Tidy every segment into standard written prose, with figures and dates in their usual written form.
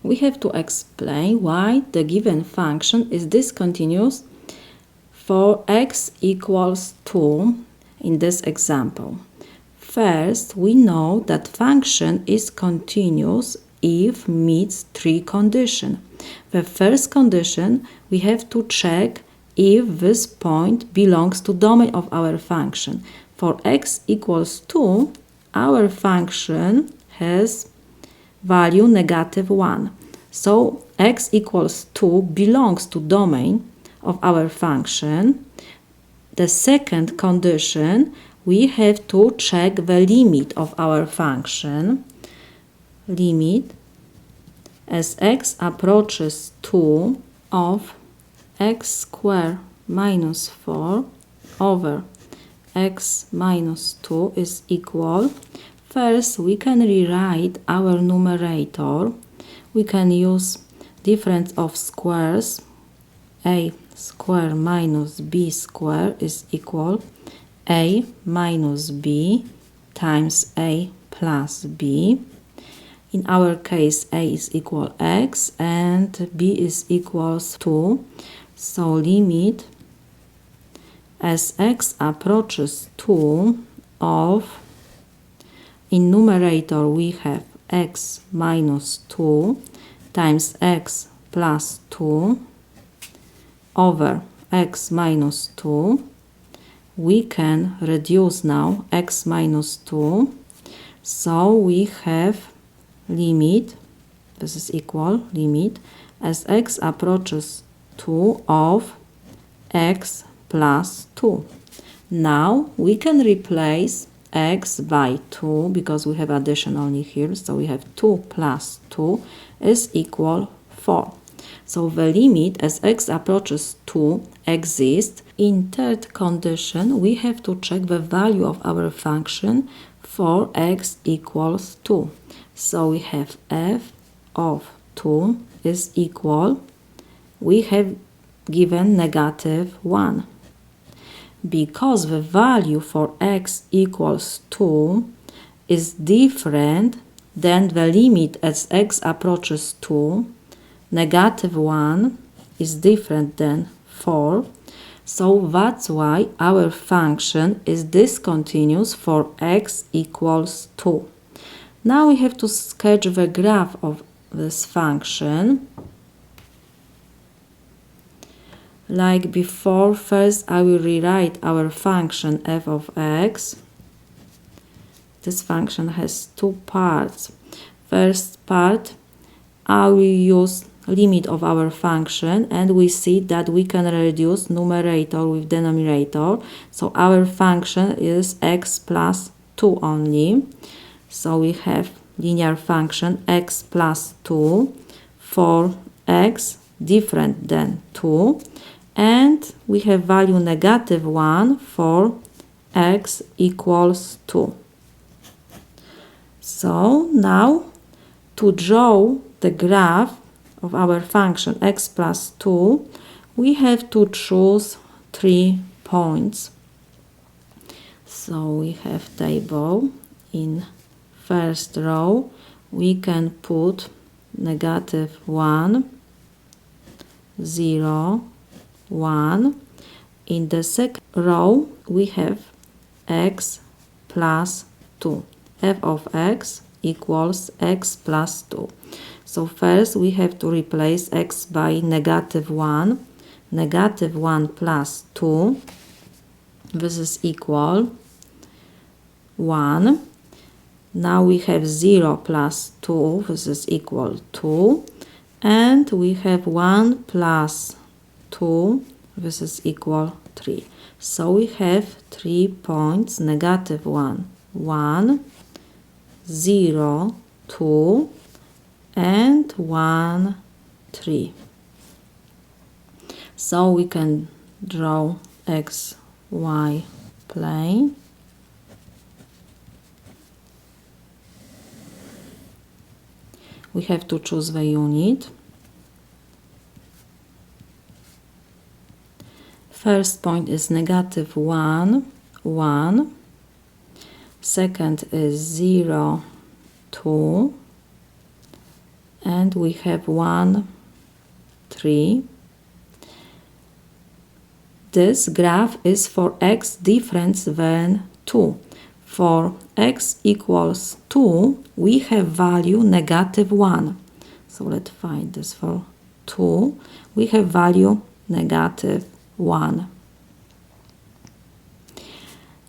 we have to explain why the given function is discontinuous for x equals 2 in this example. First, we know that function is continuous if meets 3 conditions. The first condition, we have to check if this point belongs to domain of our function. For x equals 2, our function has value -1. So x equals 2 belongs to domain of our function. The second condition, we have to check the limit of our function. Limit as x approaches 2 of x squared minus 4 over x minus 2 is equal. First, we can rewrite our numerator. We can use difference of squares. A squared minus b squared is equal a minus b times a plus b. In our case, a is equal x and b is equals 2. So limit as x approaches 2 of, in numerator we have x minus 2 times x plus 2 over x minus 2. We can reduce now x minus 2. So we have limit, this is equal, limit as x approaches 2 of x plus 2. Now we can replace x by 2 because we have addition only here. So we have 2 plus 2 is equal 4. So the limit as x approaches 2 exists. In third condition, we have to check the value of our function for x equals 2. So we have f of 2 is equal, we have given -1. Because the value for x equals 2 is different than the limit as x approaches 2, -1 is different than 4. So that's why our function is discontinuous for x equals 2. Now we have to sketch the graph of this function. Like before, first I will rewrite our function f of x. This function has 2 parts. First part, I will use limit of our function and we see that we can reduce numerator with denominator. So our function is x plus 2 only. So we have linear function x plus 2 for x different than 2. And we have value -1 for x equals 2. So now to draw the graph of our function x plus 2, we have to choose 3 points. So we have table. In first row we can put -1, 0, 1. In the second row we have x plus 2. f of x equals x plus 2. So first we have to replace x by -1. -1 plus 2. This is equal 1. Now we have 0 plus 2. This is equal 2. And we have 1 plus 2. This is equal 3. So we have 3 points, -1, 1, 0, 2, and 1, 3. So we can draw x, y plane. We have to choose the unit. First point is -1, 1. Second is 0, 2. and we have 1, 3. This graph is for x different than 2. For x equals 2, we have value -1. So let's find this for 2. We have value -1.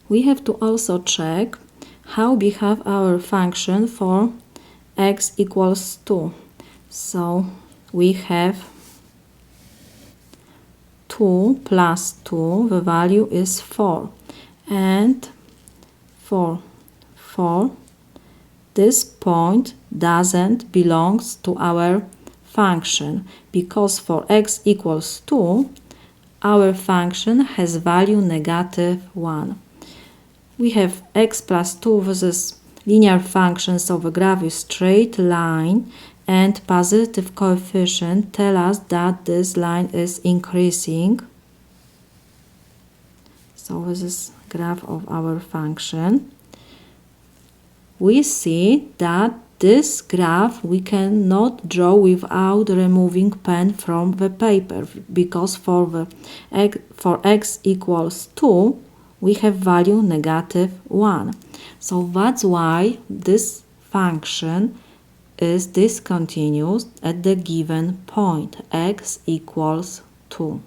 We have to also check how we have our function for x equals 2. So we have 2 plus 2, the value is 4. And for 4, this point doesn't belong to our function, because for x equals 2, our function has value -1. We have x plus 2, this is linear function, so the graph is straight line, and positive coefficient tell us that this line is increasing. So this is graph of our function. We see that this graph we cannot draw without removing pen from the paper, because for x equals 2, we have value -1. So that's why this function is discontinuous at the given point x equals 2.